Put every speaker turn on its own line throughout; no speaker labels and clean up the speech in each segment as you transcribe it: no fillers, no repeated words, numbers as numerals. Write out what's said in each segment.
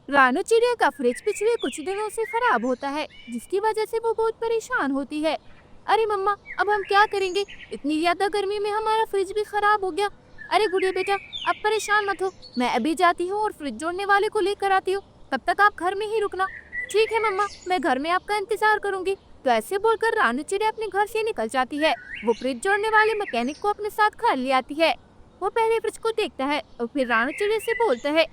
रानू चिड़िया का फ्रिज पिछले कुछ दिनों से खराब होता है, जिसकी वजह से वो बहुत परेशान होती है। अरे मम्मा, अब हम क्या करेंगे? इतनी ज्यादा गर्मी में हमारा फ्रिज भी खराब हो गया। अरे गुड़िया बेटा, अब परेशान मत हो, मैं अभी जाती हूँ और फ्रिज जोड़ने वाले को लेकर आती हूँ। तब तक आप घर में ही रुकना। ठीक है मम्मा, मैं घर में आपका इंतजार करूंगी। तो ऐसे बोलकर रानू चिड़िया अपने घर से निकल जाती है। वो फ्रिज जोड़ने वाले मैकेनिक को अपने साथ घर ले आती है। वो पहले फ्रिज को देखता है और फिर रानू चिड़िया से बोलता है,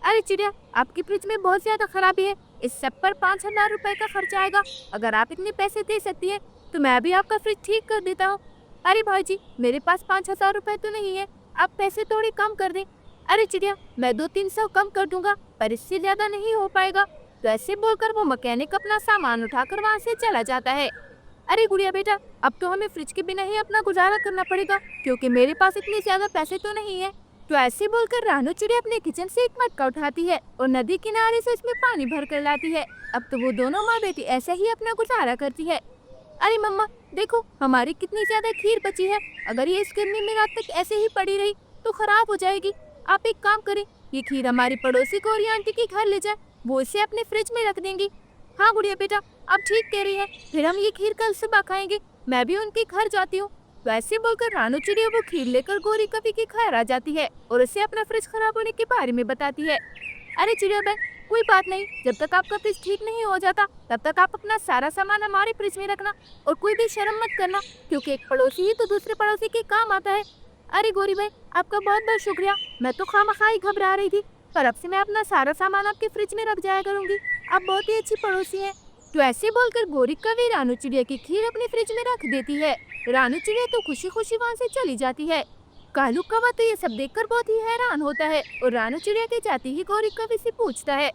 अरे चिड़िया, आपकी फ्रिज में बहुत ज्यादा खराबी है। इस सब पर 5,000 रुपए का खर्चा आएगा। अगर आप इतने पैसे दे सकती है तो मैं भी आपका फ्रिज ठीक कर देता हूँ। अरे भाई जी, मेरे पास 5,000 रुपए तो नहीं है, आप पैसे थोड़ी कम कर दें। अरे चिड़िया, मैं 200-300 कम कर दूंगा, पर इससे ज्यादा नहीं हो पाएगा। तो ऐसे बोलकर वो मैकेनिक अपना सामान उठाकर वहाँ से चला जाता है। अरे गुड़िया बेटा, अब तो हमें फ्रिज के बिना ही अपना गुजारा करना पड़ेगा, क्योंकि मेरे पास इतने ज्यादा पैसे तो नहीं है। तो ऐसे बोलकर रानू चिड़िया अपने किचन से एक मटका उठाती है और नदी किनारे से उसमें पानी भर कर लाती है। अब तो वो दोनों माँ बेटी ऐसे ही अपना गुजारा करती है। अरे मम्मा, देखो हमारी कितनी ज्यादा खीर बची है। अगर ये इस गर्मी में रात तक ऐसे ही पड़ी रही तो खराब हो जाएगी। आप एक काम करें, ये खीर हमारी पड़ोसी गौरी आंटी के घर ले जाए, वो इसे अपने फ्रिज में रख देंगी। हाँ गुड़िया बेटा, आप ठीक कह रही है, फिर हम ये खीर कल सुबह खाएंगे। मैं भी उनके घर जाती हूँ। वैसे बोलकर रानू चिड़िया वो खीर लेकर गौरी कवि के घर आ जाती है और उसे अपना फ्रिज खराब होने के बारे में बताती है। अरे चिड़िया बहन, कोई बात नहीं, जब तक आपका फ्रिज ठीक नहीं हो जाता तब तक आप अपना सारा सामान हमारे फ्रिज में रखना और कोई भी शर्म मत करना, क्योंकि एक पड़ोसी ही तो दूसरे पड़ोसी के काम आता है। अरे गौरी भाई, आपका बहुत बहुत शुक्रिया। मैं तो खामखा ही घबरा रही थी, पर अब से मैं अपना सारा सामान आपके फ्रिज में रख जाया करूंगी। आप बहुत ही अच्छी पड़ोसी हैं। तो ऐसे बोलकर गौरी कवि रानू चिड़िया की खीर अपने फ्रिज में रख देती है। रानू चिड़िया तो खुशी खुशी वहाँ से चली जाती है। कालू कौवा तो ये सब देखकर बहुत ही हैरान होता है और रानू चिड़िया के जाते ही गौरी कवि से पूछता है,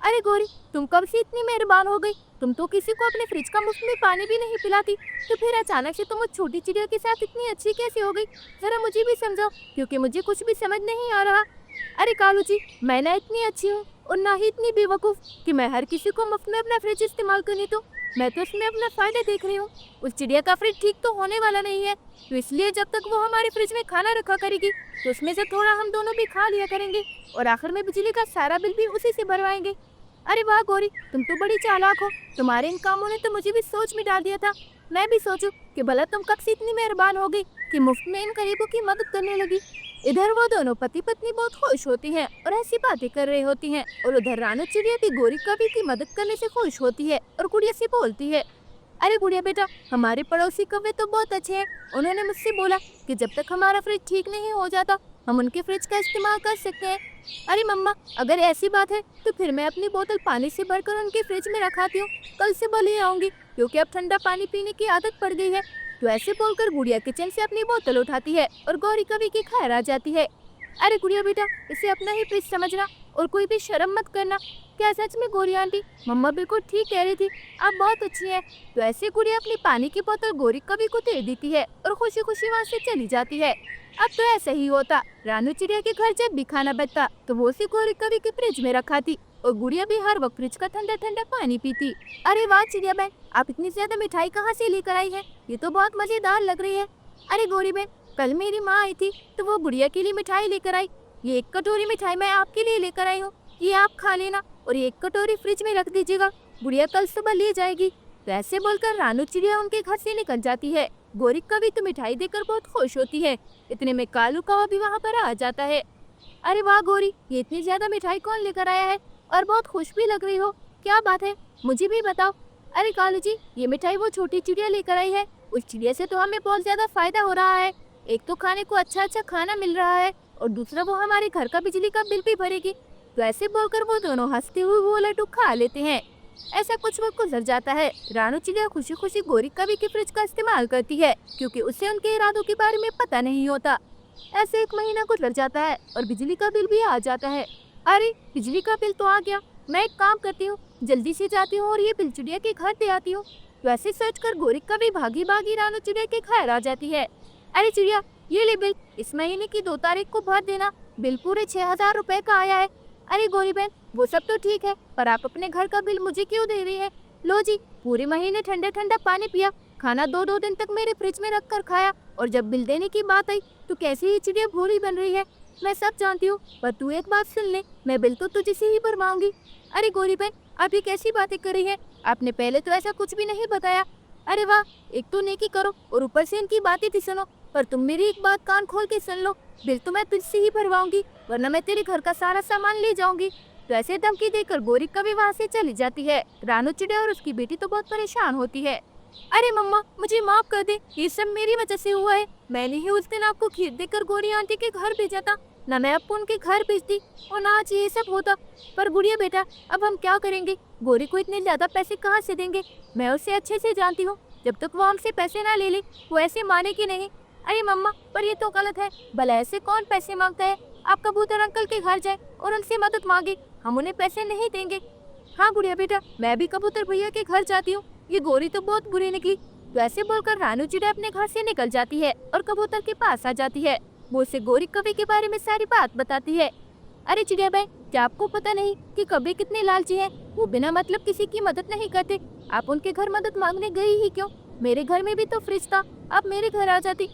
अरे गौरी, तुम कब से इतनी मेहरबान हो गई? तुम तो किसी को अपने फ्रिज का मुफ्त में पानी भी नहीं पिलाती, तो फिर अचानक से तुम उस छोटी चिड़िया के साथ इतनी अच्छी कैसे हो गई? जरा मुझे भी समझाओ, क्योंकि मुझे कुछ भी समझ नहीं आ रहा। अरे कालू जी, मैं ना इतनी अच्छी हूँ और ना ही इतनी बेवकूफ कि मैं हर किसी को मुफ्त में अपना फ्रिज इस्तेमाल करने दूं। मैं तो इसमें अपना फायदा देख रही हूँ। उस चिड़िया का फ्रिज ठीक तो होने वाला नहीं है, तो इसलिए जब तक वो हमारे फ्रिज में खाना रखा करेगी तो उसमें से थोड़ा हम दोनों भी खा लिया करेंगे और आखिर में बिजली का सारा बिल भी उसी से भरवाएंगे। अरे वाह गौरी, तुम तो बड़ी चालाक हो। तुम्हारे इन कामों ने तो मुझे भी सोच में डाल दिया था। मैं भी सोचूं कि भला तुम कब से इतनी मेहरबान हो गई कि मुफ्त में इन गरीबों की मदद करने लगी। इधर वो दोनों पति पत्नी बहुत खुश होती हैं और ऐसी बातें कर रही होती हैं, और उधर रानू चिड़िया भी गौरी कवि की मदद करने से खुश होती है और गुड़िया से बोलती है, अरे गुड़िया बेटा, हमारे पड़ोसी कौवे तो बहुत अच्छे हैं। उन्होंने मुझसे बोला कि जब तक हमारा फ्रिज ठीक नहीं हो जाता हम उनके फ्रिज का इस्तेमाल कर सकते हैं। अरे मम्मा, अगर ऐसी बात है तो फिर मैं अपनी बोतल पानी से भरकर उनके फ्रिज में रखाती हूँ। कल से भले ही आऊंगी, क्योंकि अब ठंडा पानी पीने की आदत पड़ गई है। तो ऐसे बोलकर गुड़िया किचन से अपनी बोतल उठाती है और गौरी कवि के घर आ जाती है। अरे गुड़िया बेटा, इसे अपना ही फ्रिज समझना और कोई भी शर्म मत करना। क्या सच में गौरी आंटी, मम्मा बिल्कुल ठीक कह रही थी, आप बहुत अच्छी हैं। तो ऐसे गुड़िया अपनी पानी की बोतल गौरी कवि को दे देती है और खुशी खुशी वहाँ से चली जाती है। अब तो ऐसा ही होता, रानू चिड़िया के घर जब भी खाना बचता तो वो उसे गौरी कवि के फ्रिज में रखा थी और गुड़िया भी हर वक्त फ्रिज का ठंडा ठंडा पानी पीती। अरे वाह चिड़िया बहन, आप इतनी ज्यादा मिठाई कहाँ से लेकर आई है? ये तो बहुत मजेदार लग रही है। अरे गौरी बहन, कल मेरी माँ आई थी तो वो गुड़िया के लिए मिठाई लेकर आई। ये एक कटोरी मिठाई मैं आपके लिए लेकर आई हूँ, ये आप खा लेना और ये एक कटोरी फ्रिज में रख दीजिएगा, गुड़िया कल सुबह ले जाएगी। तो ऐसे बोलकर रानू चिड़िया उनके घर से निकल जाती है। गौरी कवि तो मिठाई देकर बहुत खुश होती है। इतने में कालू कौवा भी वहाँ पर आ जाता है। अरे वाह गौरी, ये इतनी ज्यादा मिठाई कौन लेकर आया है? और बहुत खुश भी लग रही हो, क्या बात है, मुझे भी बताओ। अरे कालू जी, ये मिठाई वो छोटी चिड़िया लेकर आई है। उस चिड़िया से तो हमें बहुत ज्यादा फायदा हो रहा है। एक तो खाने को अच्छा अच्छा खाना मिल रहा है और दूसरा वो हमारे घर का बिजली का बिल भी भरेगी। तो ऐसे बोलकर वो दोनों हंसते हुए वो लड्डू खा लेते हैं। ऐसा कुछ वक्त गुजर जाता है। रानू चिड़िया खुशी खुशी गौरी कवि के फ्रिज का इस्तेमाल करती है, क्योंकि उसे उनके इरादों के बारे में पता नहीं होता। ऐसे एक महीना गुजर जाता है और बिजली का बिल भी आ जाता है। अरे बिजली का बिल तो आ गया, मैं एक काम करती हूँ, जल्दी से जाती हूँ और ये बिल चिड़िया के घर दे आती हूँ। तो ऐसे सोचकर गौरी कवि भागी भागी रानू चिड़िया के घर आ जाती है। अरे चिड़िया, ये ले बिल, इस महीने की 2 तारीख को भर देना, बिल पूरे 6,000 रुपए का आया है। अरे गौरी बहन, वो सब तो ठीक है, पर आप अपने घर का बिल मुझे क्यों दे रही है? लो जी, पूरे महीने ठंडा ठंडा पानी पिया, खाना 2-2 दिन तक मेरे फ्रिज में रख कर खाया, और जब बिल देने की बात आई तो कैसे ये चिड़िया भोली बन रही है। मैं सब जानती हूँ, पर तू एक बात सुन ले, मैं बिल तो तुझे से ही भरवाऊंगी। अरे गौरी बहन, आप ये कैसी बातें कर रही हैं? आपने पहले तो ऐसा कुछ भी नहीं बताया। अरे वाह, एक तो नेकी करो और ऊपर से इनकी बातें भी सुनो। पर तुम मेरी एक बात कान खोल के सुन लो, बिल तो मैं तुझसे ही भरवाऊंगी, वरना मैं तेरे घर का सारा सामान ले जाऊंगी। तो ऐसे धमकी देकर गोरी कभी वहाँ से चली जाती है। रानू चिड़िया और उसकी बेटी तो बहुत परेशान होती है। अरे मम्मा, मुझे माफ कर दे, ये सब मेरी वजह से हुआ है। मैंने ही उस दिन आपको खीर देकर गोरी आंटी के घर भेजा था, ना मैं आपको उनके घर भेजती और ना आज ये सब होता। पर गुड़िया बेटा, अब हम क्या करेंगे? गोरी को इतने ज्यादा पैसे कहाँ से देंगे? मैं उसे अच्छे से जानती हूँ, जब तक वो हमसे पैसे ना ले ले वो ऐसे मानेगी नहीं। अरे मम्मा, पर ये तो गलत है। भला ऐसे कौन पैसे मांगता है? आप कबूतर अंकल के घर जाए और उनसे मदद मांगे, हम उन्हें पैसे नहीं देंगे। हाँ गुड़िया बेटा, मैं भी कबूतर भैया के घर जाती हूँ। ये गोरी तो बहुत बुरी निकली। तो ऐसे बोलकर रानू चिड़िया अपने घर से निकल जाती है और कबूतर के पास आ जाती है। वो उसे गोरी कवि के बारे में सारी बात बताती है। अरे चिड़िया भाई, क्या आपको पता नहीं कि कवि कितने लालची हैं? वो बिना मतलब किसी की मदद नहीं करते। आप उनके घर मदद मांगने गई ही क्यों? मेरे घर में भी तो फ्रिज था, आप मेरे घर आ जाती।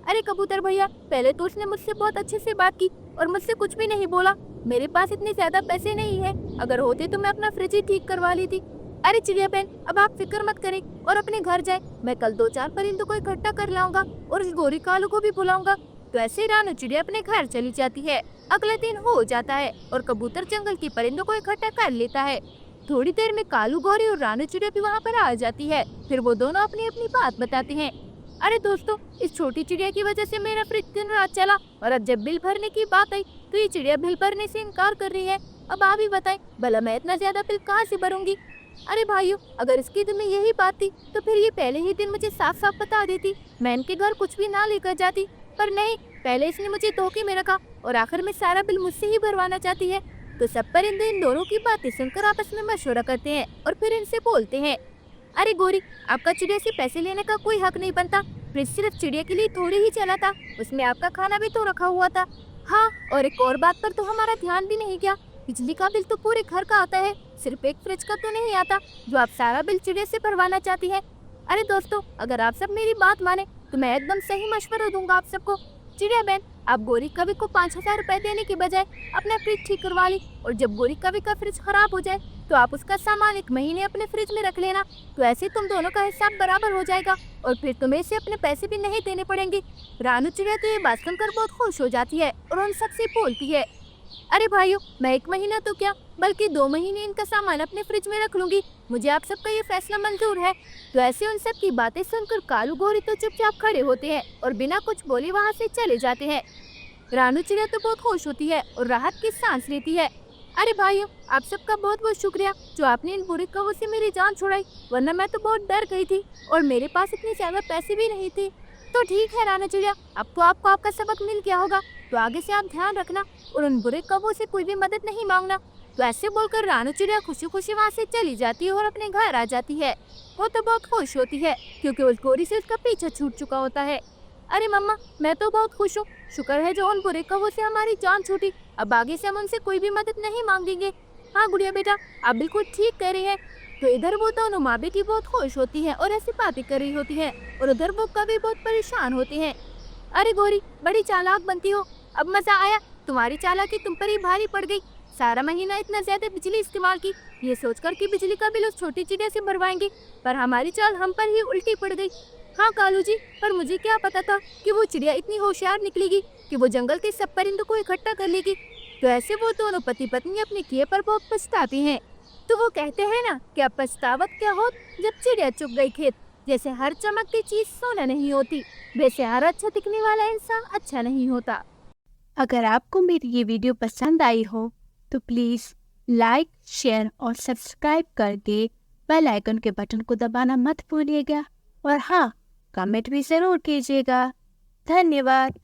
अरे कबूतर भैया, पहले तो उसने मुझसे बहुत अच्छे से बात की और मुझसे कुछ भी नहीं बोला। मेरे पास इतने ज्यादा पैसे नहीं है, अगर होते तो मैं अपना फ्रिज ही ठीक करवा ली थी। अरे चिड़िया बहन, अब आप फिक्र मत करें और अपने घर जाए। मैं कल 2-4 परिंदों को इकट्ठा कर लाऊंगा और उस गोरी कालू को भी बुलाऊंगा। तो ऐसे रानू चिड़िया अपने घर चली जाती है। अगले दिन हो जाता है और कबूतर जंगल के परिंदों को इकट्ठा कर लेता है। थोड़ी देर में कालू, गौरी और रानू चिड़िया भी वहाँ पर आ जाती है। फिर वो दोनों अपनी अपनी बात बताते हैं। अरे दोस्तों, इस छोटी चिड़िया की वजह से मेरा फ्रिज दिन रात चला और अब जब बिल भरने की बात आई तो ये चिड़िया बिल भरने से इनकार कर रही है। अब आप ही बताएं, भला मैं इतना ज्यादा बिल कहाँ से भरूंगी? अरे भाइयों, अगर इसकी दिल में यही बात थी तो फिर ये पहले ही दिन मुझे साफ साफ बता देती, मैं इनके घर कुछ भी ना लेकर जाती। पर नहीं, पहले इसने मुझे धोखे में रखा और आखिर में सारा बिल मुझसे ही भरवाना चाहती है। तो सब परिंदे इन दोनों की बातें सुनकर आपस में मशवरा करते हैं और फिर इनसे बोलते हैं। अरे गोरी, आपका चिड़िया से पैसे लेने का कोई हक नहीं बनता। फ्रिज सिर्फ चिड़िया के लिए थोड़ी ही चला था, उसमें आपका खाना भी तो रखा हुआ था। हाँ, और एक और बात पर तो हमारा ध्यान भी नहीं गया, बिजली का बिल तो पूरे घर का आता है, सिर्फ एक फ्रिज का तो नहीं आता जो आप सारा बिल चिड़िया से भरवाना चाहती है। अरे दोस्तों, अगर आप सब मेरी बात माने तो मैं एकदम सही मशवरा दूंगा आप सबको। चिड़िया बहन, आप गोरी कवि को 5,000 रुपए देने के बजाय अपना फ्रिज ठीक करवा ली, और जब गोरी कवि का फ्रिज खराब हो जाए तो आप उसका सामान 1 महीने अपने फ्रिज में रख लेना। तो ऐसे तुम दोनों का हिसाब बराबर हो जाएगा और फिर तुम्हें से अपने पैसे भी नहीं देने पड़ेंगे। रानू चिड़िया तो ये बात सुनकर बहुत खुश हो जाती है और उन सबसे बोलती है। अरे भाइयों, मैं 1 महीना तो क्या बल्कि 2 महीने इनका सामान अपने फ्रिज में रख लूंगी, मुझे आप सबका ये फैसला मंजूर है। तो ऐसे उन सब की बातें सुनकर कालू, गोरी तो चुपचाप खड़े होते हैं और बिना कुछ बोले वहाँ से चले जाते हैं। रानू चिड़िया तो बहुत खुश होती है और राहत की सांस लेती है। अरे भाइयों, आप सबका बहुत बहुत शुक्रिया जो आपने इन बुरे कौवों से मेरी जान छुड़ाई, वरना मैं तो बहुत डर गई थी और मेरे पास इतने ज्यादा पैसे भी नहीं थे। तो ठीक है रानू चिड़िया, अब तो आपको आपका सबक मिल गया होगा, तो आगे से आप ध्यान रखना और उन बुरे कौवों से कोई भी मदद नहीं मांगना। तो ऐसे बोलकर रानू चिड़िया खुशी खुशी वहाँ से चली जाती है और अपने घर आ जाती है। वो तो बहुत खुश होती है क्योंकि उस गोरी से उसका पीछा छूट चुका होता है। अरे मम्मा, मैं तो बहुत खुश हूँ, शुक्र है जो उन बुरे कौवों से हमारी जान छूटी, अब आगे से हम उनसे कोई भी मदद नहीं मांगेंगे। हाँ गुड़िया बेटा, आप बिल्कुल ठीक कह रहे हैं। तो इधर वो दोनों माँ बेटी बहुत खुश होती हैं और ऐसी बातें कर रही होती हैं और उधर वो कवि बहुत परेशान होते हैं। अरे गोरी, बड़ी चालाक बनती हो, अब मजा आया, तुम्हारी चालाकी तुम पर ही भारी पड़ गई। सारा महीना इतना ज्यादा बिजली इस्तेमाल की, ये सोचकर कि बिजली का बिल उस छोटी चिड़िया से भरवाएंगे, पर हमारी चाल हम पर ही उल्टी पड़ गई। हाँ कालू जी, पर मुझे क्या पता था कि वो चिड़िया इतनी होशियार निकलेगी कि वो जंगल के सब परिंदों को इकट्ठा कर लेगी। तो ऐसे वो दोनों पति पत्नी अपने किए पर बहुत पछताते हैं। तो वो कहते हैं ना कि अब पछतावत क्या हो जब चिड़िया चुग गई खेत। जैसे हर चमकती चीज सोना नहीं होती, वैसे हर अच्छा दिखने वाला इंसान अच्छा नहीं होता।
अगर आपको मेरी ये वीडियो पसंद आई हो तो प्लीज़ लाइक, शेयर और सब्सक्राइब करके बेल आइकन के बटन को दबाना मत भूलिएगा। और हाँ, कमेंट भी ज़रूर कीजिएगा। धन्यवाद।